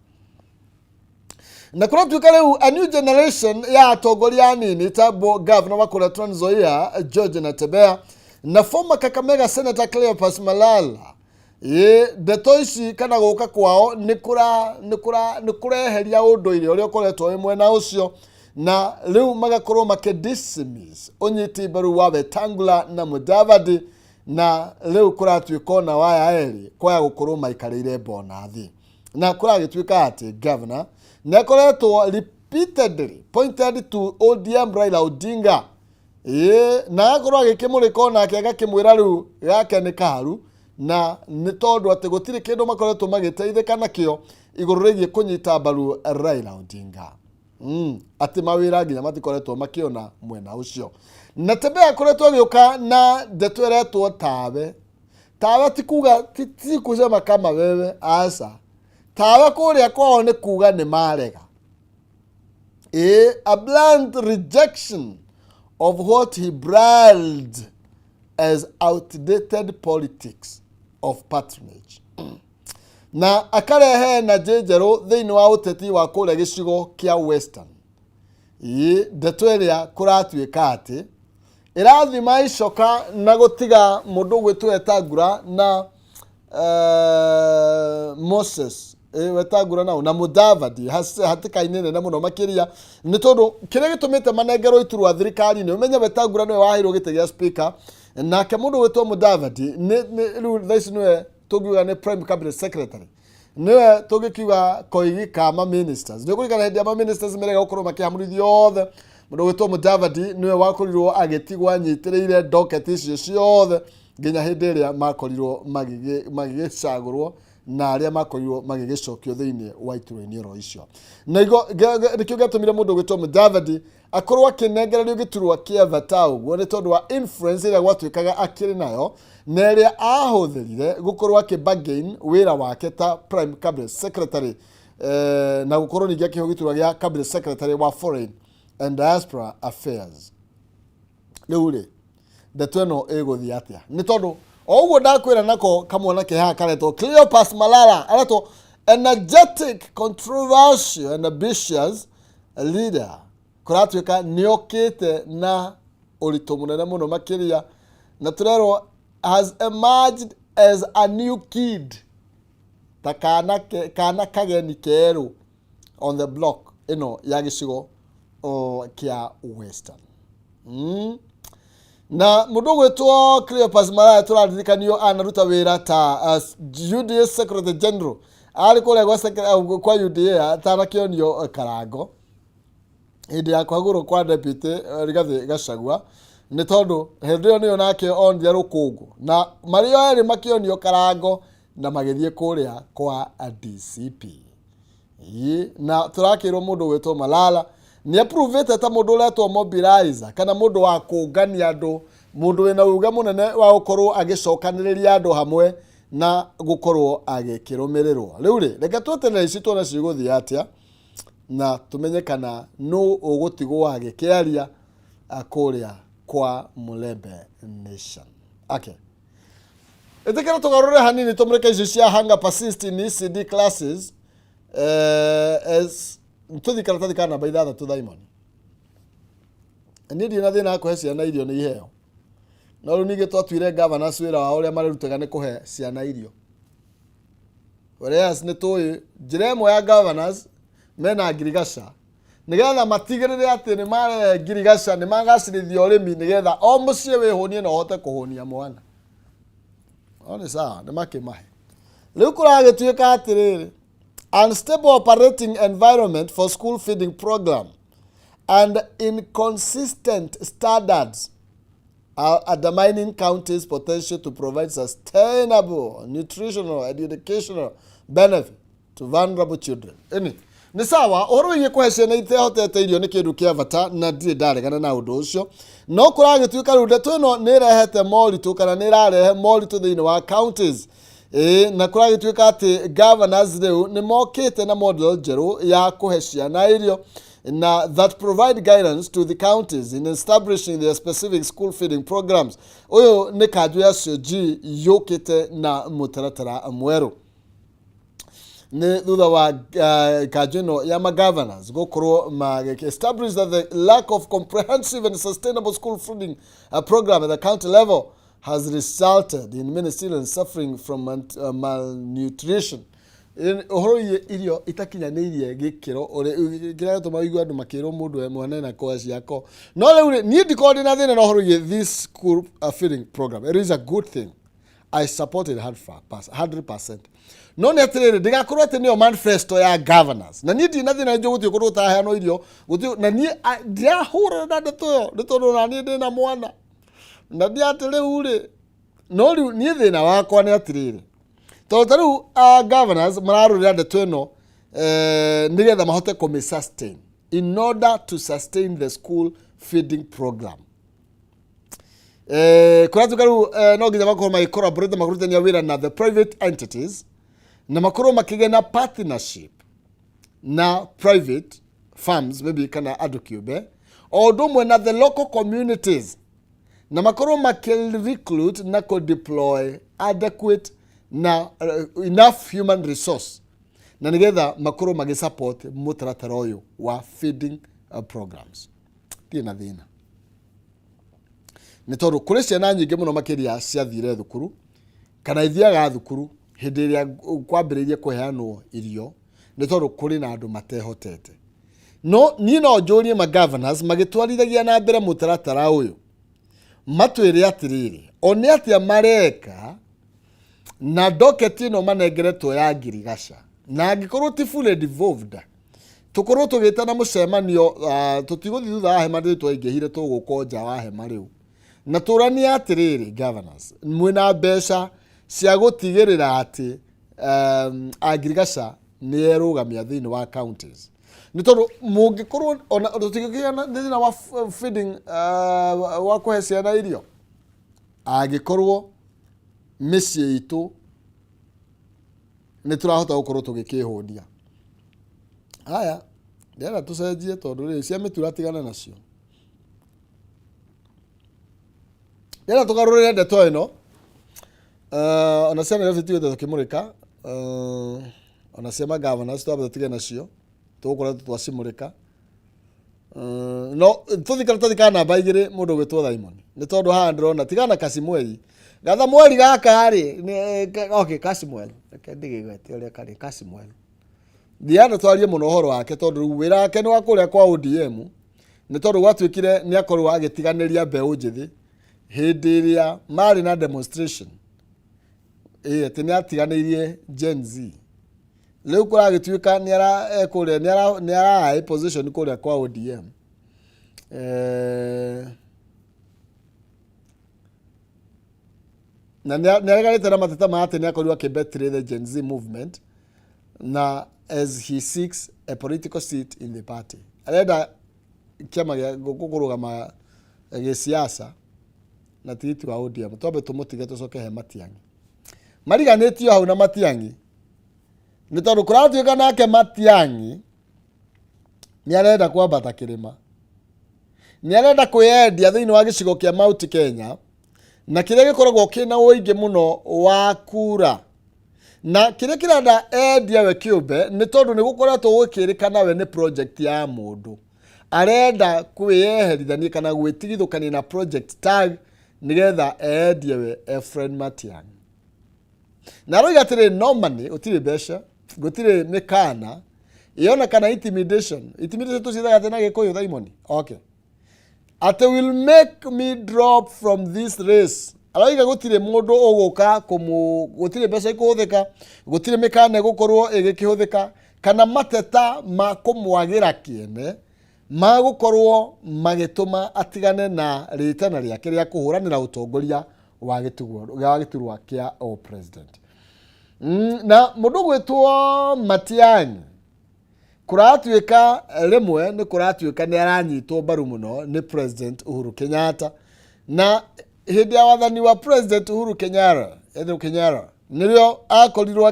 na kuratuika riu a new generation ya atongoria nini tabo governor wa kura Trans Nzoia George Natembeya na former Kakamega Senator Cleophas Malala ndeto ici kana guka kwao ni kureheria unduire uria ukoretwo mwena ucio na riu magakorwo makidismiss unyiti mbaru wa Wetangula na Mudavadi na riu kuratuika na waya eri kwaya gukorwo maikarire bonathi na kuragituika ati governor na koretwo repeatedly pointed to ODM Raila Odinga na akorwo agikimurika na akiaga kimwira riu yake ni kaharu na nĩ tondũ atĩ gũtirĩ kĩndũ makoretwo magĩteithĩka nakĩo igũrũ rĩgiĩ kũnyita mbaru Raila Odinga. Atĩ mawĩra nginya matikoretwo makĩona mwena ũcio. Na Tembea akoretwo agĩũka na ndeto ĩretwo tawe. Tawe ti kuga ti kusema kama wewe asa. Tawe kũrĩa kwao nĩ kuga nĩ marega. A blunt rejection of what he branded as outdated politics of patronage. Na akarehe na njerũ thĩinĩ wa ũteti wa kũrĩa gĩcigo kĩa Western. Ndeto ĩrĩa kũratuĩka atĩ ĩrathima icoka na gũtiga mũndũ gwĩtwo Wetangula na Moses Wetangula na Mudavadi hatĩka-inĩ nene mũno makĩria nĩ tondũ kĩrĩa gĩtũmĩte manengerwo iturwa thirikari-inĩ ũmenye Wetangula nĩwe waheirwo gĩtĩ gĩa speaker nake mũndũ gwĩtwo Mudavadi rĩu thaa ici nĩwe tũngiuga nĩ prime cabinet secretary nĩwe tũngĩkiuga koigi kama ministers nĩ kũringana hĩndĩ ya ma ministers merega gũkorwo makĩhamũrithio othe mũndũ gwĩtwo Mudavadi nĩwe wakorirwo agĩtigwo anyitĩrĩire docket icio ciothe nginya hĩndĩ ĩrĩa makorirwo magĩgĩcagũrwo na arĩa makorirwo magĩgĩcokio thĩinĩ wa iturwa-inĩ oro icio. Na nĩkĩo gĩatũmire mũndũ gwĩtwo Mudavadi akorwo akĩnengererio gĩturwa kĩa bata ũguo nĩ tondũ wa influence ĩrĩa gwatuĩkaga akĩrĩ nayo na ĩrĩa ahũthĩrire gũkorwo akĩbargain wĩra wake ta prime cabinet secretary na gũkorwo ningĩ akĩheo gĩturwa gĩa cabinet secretary wa foreign and diaspora affairs. Rĩu rĩ ndeto ĩno ĩgũthiĩ atĩa nĩ tondũ o ũguo ndakwĩra nako kamwana kehaha karetwo Cleopas Malala aretwo energetic, controversial and ambitious leader kũratuĩka nĩokĩte na ũritũ mũnene mũno makĩria na tũrerwo has emerged as a new kid ta kana kageni kerũ on the block ĩno ya gĩcigo kĩa Western. Na mũndũ gwĩtwo Cleopas Malala tũraririkanio anaruta wĩra ta UDA Secretary General arĩ kũrĩa kwa UDA atanakĩonio karango hĩndĩ ya kwagũrwo kwa deputy Rigathi Gachagua nĩ tondũ hĩndĩ ĩyo nĩyo nake onire rũkũngũ na marĩ o erĩ makĩonio karango na magĩthiĩ kũrĩa kwa DCP. Na tũrakĩrwo mũndũ gwĩtwo Malala nĩ approvete ta mũndũ ũretwo mobilizer kana mũndũ wa kũngania andũ mũndũ wĩna uga mũnene wa gũkorwo agĩcokanĩrĩria andũ hamwe na gũkorwo agĩkĩrũmĩrĩrwo. Rĩu rĩ reke tweterere ici tuone cigũthiĩ atĩa na tũmenye kana nũ ũgũtigwo agĩkĩaria kũrĩa kwa Mulembe Nation. Okay. Ĩtĩkĩra tũgarũre hanini tũmũrĩke ici cia hunger persist in ECD classes as tũthi karatathi ka namba 6 thaimoni. Niĩ ndina thĩna kũhe ciana irio nĩ iheo. No rĩu ningĩ twatuire governors wĩra wao ũrĩa marerutaga nĩ kũhe ciana irio. Whereas nĩ tũĩ njĩra ĩmwe ya governors mena ngirigaca nĩgetha matigĩrĩre atĩ nĩ marehe ngirigaca nĩ magacĩrithia ũrĩmi nĩgetha o mũciĩ wĩhũnie na ũhote kũhũnia mwana. Nĩ sawa nĩ makĩmahe. Rĩu kũragĩtuĩka atĩrĩrĩ unstable operating environment for school feeding program and inconsistent standards are undermining counties' potential to provide sustainable nutritional and educational benefit to vulnerable children. Nĩ sawa ũhoro wĩgiĩ kũhe ciana itehotete irio nĩ kĩndũ kĩa bata na ndirĩ ndaregana na ũndũ ũcio no kũragĩtuĩka rĩu ndeto ĩno nĩ ĩrehete moritũ kana nĩ ĩrarehe moritũ thĩinĩ wa counties na kũragĩtuĩka atĩ governors rĩu nĩ mokĩte na model njerũ ya kũhe ciana irio na that provide guidance to the counties in establishing their specific school feeding programs. Ũyũ nĩ kanjũ ya COG yũkĩte na mũtaratara mwerũ. Nĩ thutha wa kanjũ ĩno ya ma-governors gũkorwo mag-establish that the lack of comprehensive and sustainable school feeding program at the county level has resulted in many students suffering from malnutrition. Ũhoro irio itakinyanĩirie gĩkĩro ũrĩa gĩtũma igua andũ makĩrwo mũndũ mwana na koa ciako. No rĩu niĩ ndikorwo ndĩ na thĩna na ũhoro wĩgiĩ this school feeding program. It is a good thing. I support it 100%. No nĩ atĩrĩrĩ ndigakorwo atĩ nĩyo manifesto ya governors. Na niĩ ndina thĩna njũ gũtiĩ kũndũ ũtaheanwo irio na niĩ ndiahũra na ndeto ĩyo nĩ tondũ na niĩ ndĩ na mwana. Na ndiatĩ rĩu rĩ no riu nie thina wakwa ni atiriri tondu riu governors mararurira ndeto ino nigetha mahote ku sustain in order to sustain the school feeding program. Kuria tukaru no nginya makorwo magikoraborate makurutania wira na the private entities na makorwo makigena partnership na private farms maybe kana andu kiumbe o ndumwe na the local communities na makorwo recruit na deploy adequate na enough human resource na nigetha makorwo magisupport mutaratara uyu wa feeding programs. Tina thina ni tondu kuri ciana nyingi muno makiria ciathire thukuru kana ithiaga thukuru hindi iria kwambiririe kuheanwo irio ni tondu kuri na andu matehotete. No ni no njurie ma governors magitwarithagia na mbere mutaratara uyu matwire atiriri oni atia mareka na docket ino manengeretwo ya ngirigaca na angikorwo ti fully devolved tukorwo tugitana mucemanio tutiguthi thutha wa hema ndi twaingihire tugukonja wa hema riu na turani atiriri governors mwina mbeca cia gutigirira ati agrigaca ni erugamia thini wa counties ni tondu mungikorwo ona tutigikiana thina wa feeding wa kuhe ciana irio agikorwo micii itu ni turahota gukorwo tugikihundia haya ndera tucenjie tondu ri cia mitura tigana nacio ndera tugarurire ndeto ino ona ciana iria citigote tukimurika ona cia ma governors twaba tutigana nacio tukora twacimurika no tuthikana namba igiri mundu gwitwo Diamond ni tondu haha ndirona tigana Kasimweli gatha mweri gaka ri okay Kasimweli ndigigwete uria kari Kasimweli Diana twarie muno horo wake tondu wira wake ni wa kuria kwa ODM ni tondu gwatwikire ni akorwo agitiganiria mbeu njithi hindi iria mari na demonstration ati ni atiganirie Gen Z leo kura gituika ni ara kuria ni ara position kuria kwa ODM na ni aragarite na mateta mate ni akorwo akibetray the Gen Z movement na as he seeks a political seat in the party arenda kiama gya gukurugama gisiasa na tigiti wa ODM tobe tumutige tucoke he Matiang'i mariganitio hau na Matiang'i ni tondu kuratuika nake Matiang'i ni arenda kwambata kirima ni arenda kuyendia thiini wa gicigo kia Mount Kenya na kiria gikoragwo kina uingi muno wa kura na kiria kirenda endia we kiumbe ni tondu ni gukoretwo gukirikana we ni project ya mundu arenda kwiyeherithania kana gwitigithukania na project tag nigetha endie we Ephraim Matiang'i na roiga atiri no money utire besha gutire mikana iona kana intimidation tucithaga tena gikuyu Diamond okay ati will make me drop from this race araiga gutire mundu uguka gutire mbeca ikuhuthika gutire mikana gukorwo igikihuthika kana mateta ma kumwagira kiene magukorwo magituma atigane na ritana riake ria kuhuranira utongoria wa giturwa kia o president na mundu gwitwo Matiang'i kuratuika rimwe ni kuratuika ni aranyitwo baru muno ni President Uhuru Kenyatta na hindi ya wathani wa President Uhuru Kenyatta nirio akorirwo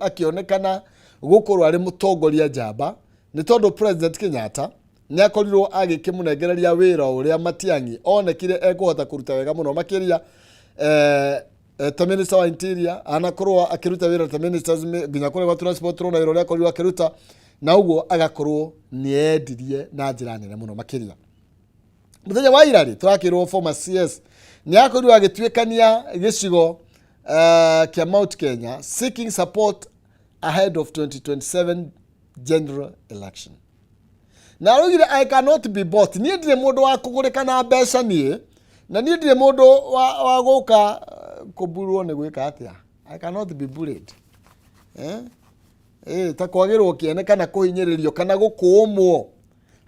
akionekana gukorwo ari mutongoria njamba ni tondu President Kenyatta ni akorirwo agikimunengereria wira uria Matiang'i onekire ekuhota kuruta wega muno makiria ta minister wa interior anakorwo akiruta wira ta ministers nginya kuri wa transport na wira uria akorirwo akiruta na uguo agakorwo ni endirie na njira nene muno makiria muthenya wa irari twakirwo former CS ni akorirwo agitwikania gicigo kia Mount Kenya seeking support ahead of 2027 general election na rugire I cannot be bought ni ndire mundu wa kugurika na mbeca ni na ni ndire mundu wa guka kuburwo ni gwika atia I cannot be bullied ta kwagirwo kiene kana kuhinyiririo kana gukuumwo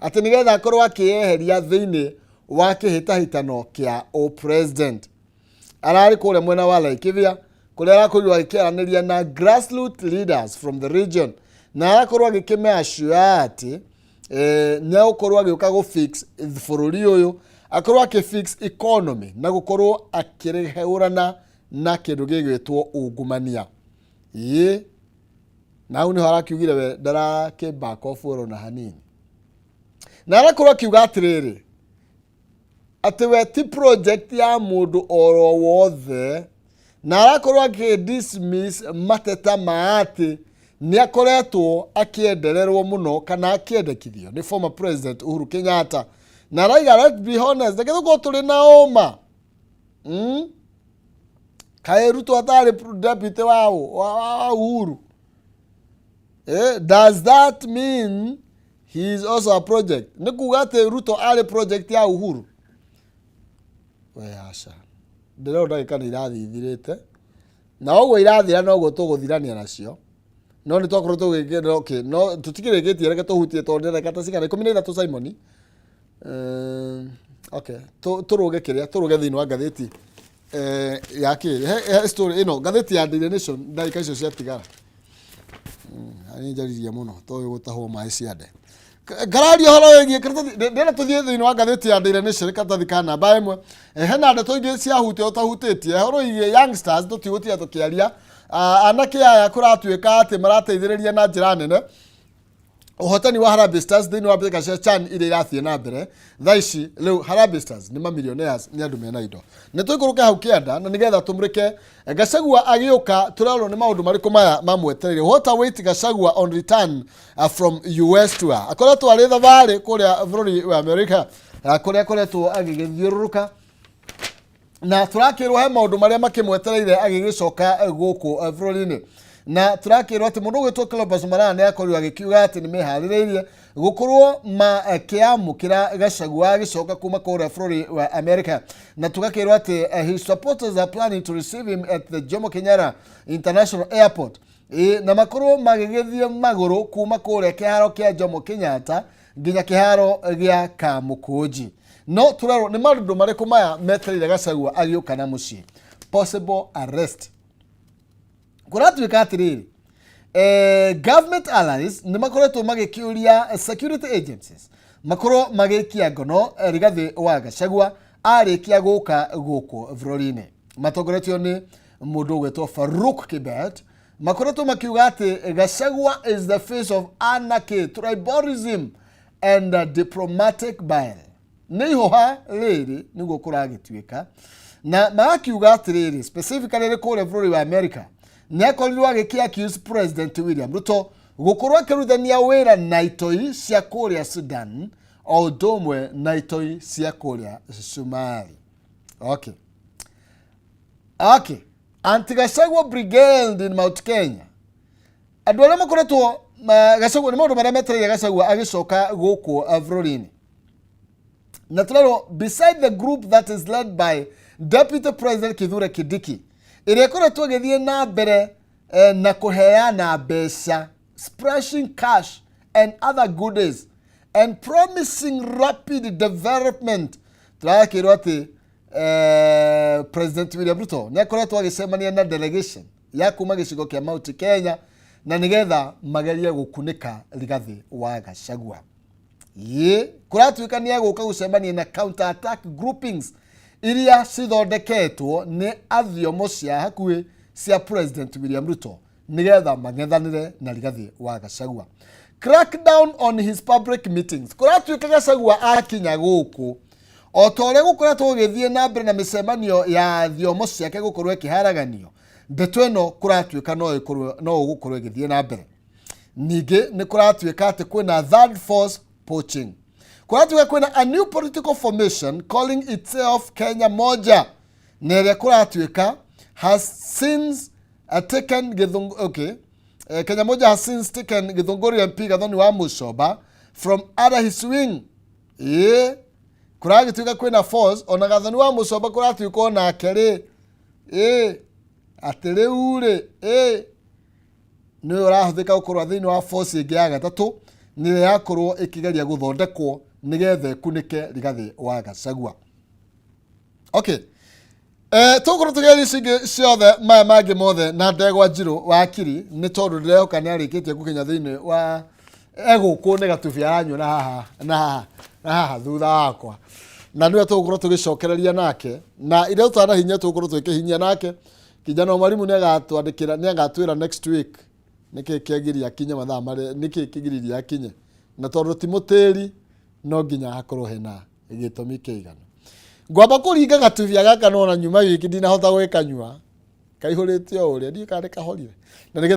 ati nigetha akorwo akieheria thiini wa kihitahitano kia o president arari kule mwena wa Laikipia kule arakorwo akiaraniria na grassroots leaders from the region na arakorwo agikemea assure ati nya ukorwo agioka go fix bururi uyu akorwo akifix economy na gukorwo akireheurana na kindu gigwitwo ungumania na uni harakiugire we darake back off na hanini na arakorwo akiuga atiriri ati we ti project ya mundu oro wothe na arakorwo akidismiss mateta maati ni akoretwo akiendererwo muno kana akiendekithio ni former president Uhuru Kenyatta na raiga let's be honest ndege go tuli na oma Ruto atari deputy wa Uhuru does that mean he is also a project ni kuga ati Ruto ari project ya Uhuru we asha ndero ndagika ni irathithirite na ogwo irathira no go tuguthirania nacio no ni twakorwo tugikira okay no tutikirigitie reke tuhutie tonde reka tasigana 13 Simon okay turuge kiria turuge thini wa gatheti yake story ino gatheti ya Daily Nation ndagika icio cia tigara ani njariria muno to gutahwo mai ciande garario horo yegie ndena tuthie thini wa gatheti ya Daily Nation katathi kana ba imwe hena ndeto ingi cia hute utahutĩtie horo igie youngsters tutihutia tukiaria anake aya kuratuika ati marateithĩrĩria na njĩra nene uhotani wa Harambee Stars thini wa Beka Chan ile irathie na mbere thaici leo Harambee Stars ni mamillionaires ni andu mena indo ne tuikuruka hau kianda na nigetha tumurike Gachagua agioka turalo ni maundu mariku maya mamwetereire what await Gachagua on return from US tour akoretwo ari thabari kuria bũrũri wa America kuria akoretwo agigithiururuka na turakirwo he maundu maria makimwetereire agigicoka guku bũrũri-ini na turakirwo ati mundu gwitwo Cleopas Malala ni akorirwo agikiuga ati ni mehaririirie gukorwo makiamukira Gachagua agicoka kuma kuria bũrũri wa America na tugakirwo ati his supporters are planning to receive him at the Jomo Kenyatta International Airport na makorwo magigithie maguru kuma kuria kiharo kia Jomo Kenyatta nginya kiharo gia Kamukunji no turaro ni maundu mariku maya metereire Gachagua agioka na mucii possible arrest kuratuika atiriri government allies ni makoretwo magikiuria security agencies makorwo magikia ngono Rigathi wa Gachagua arikia guka guku bũrũri-ini matongoretio ni mundu gwetwo Farouk Kibet makoretwo makiuga ati Gachagua is the face of anarchy, tribalism and diplomatic bile ni hoha riri niguo kuragituika na magakiuga atiriri specifically kuria bũrũri wa America ni akorirwo agiaccuse President William Ruto gukorwo akiruthania wira na itoi cia kuria Sudan o domwe na itoi cia kuria Somali. Okay Anti-Gachagua Brigade in Mount Kenya andu aria makoretwo Gachagua ni maundu maria metereire Gachagua agicoka guku bũrũri-ini na turaro beside the group that is led by Deputy President Kithure Kindiki iria koretwo githie na mbere na kuheana mbeca splashing cash and other goodies and promising rapid development turakirwo ati President William Ruto ni akoretwo agicemania na delegation ya kuma gicigo kia Mount Kenya na nigetha magerie gukunika Rigathi wa Gachagua kuratuika ni aguka gucemania na counter attack groupings iria cithondeketwo ni athiomo cia hakuhi cia President William Ruto nigetha mangethanire na Rigathi wa Gachagua. Crackdown on his public meetings kuratuika Gachagua akinya guku o tore gukoretwo githie na mbere na micemanio ya thiomo ciake gukorwo ikiharaganio ndeto ino kuratuika no gukorwo githie na mbere ningi ni kuratuika ati kwina third force poaching kuratuika kwina a new political formation calling itself Kenya Moja nere kuratuika has since taken Kenya Moja has since taken Githunguri MP Gathoni wa Musyoba from under his wing kuragituika kwina force ona Gathoni wa Musyoba kuratuika ona akere atiriure ni urahuthika gukorwo thini wa force ingi ya gatatu ni yakorwo ikigeria guthondekwo nigethe kunike Rigathi wa Gachagua. Okay Tũgũkorwo tũgeria cingĩ ciothe maya mangĩ mothe na Ndegwa Njirũ wa Kiri nĩ tondũ ndĩrehoka nĩ arĩkĩtie gũkinya thĩinĩ wa egũkũ nĩ Gatubĩ aranyua na haha thutha wakwa, na nĩwe tũgũkorwo tũgĩcokereria nake, na iria tũtanahinyia tũgũkorwo twĩkĩhinyia nake. Kijana Mwalimu nĩagatwandĩkĩra, nĩagatwĩra next week nĩkĩ kĩagĩria akinye mathaa marĩa, nĩkĩ kĩgiriria akinye, na tondũ ti mũtĩri no nginya hakorwo hena gĩtũmi kĩigana. Ngwamba kũringa Gatubĩ gaka no na nyuma wiki ndinahota gwĩkanyua kaihũrĩte o ũrĩa ndiĩ kana nĩ kahorire.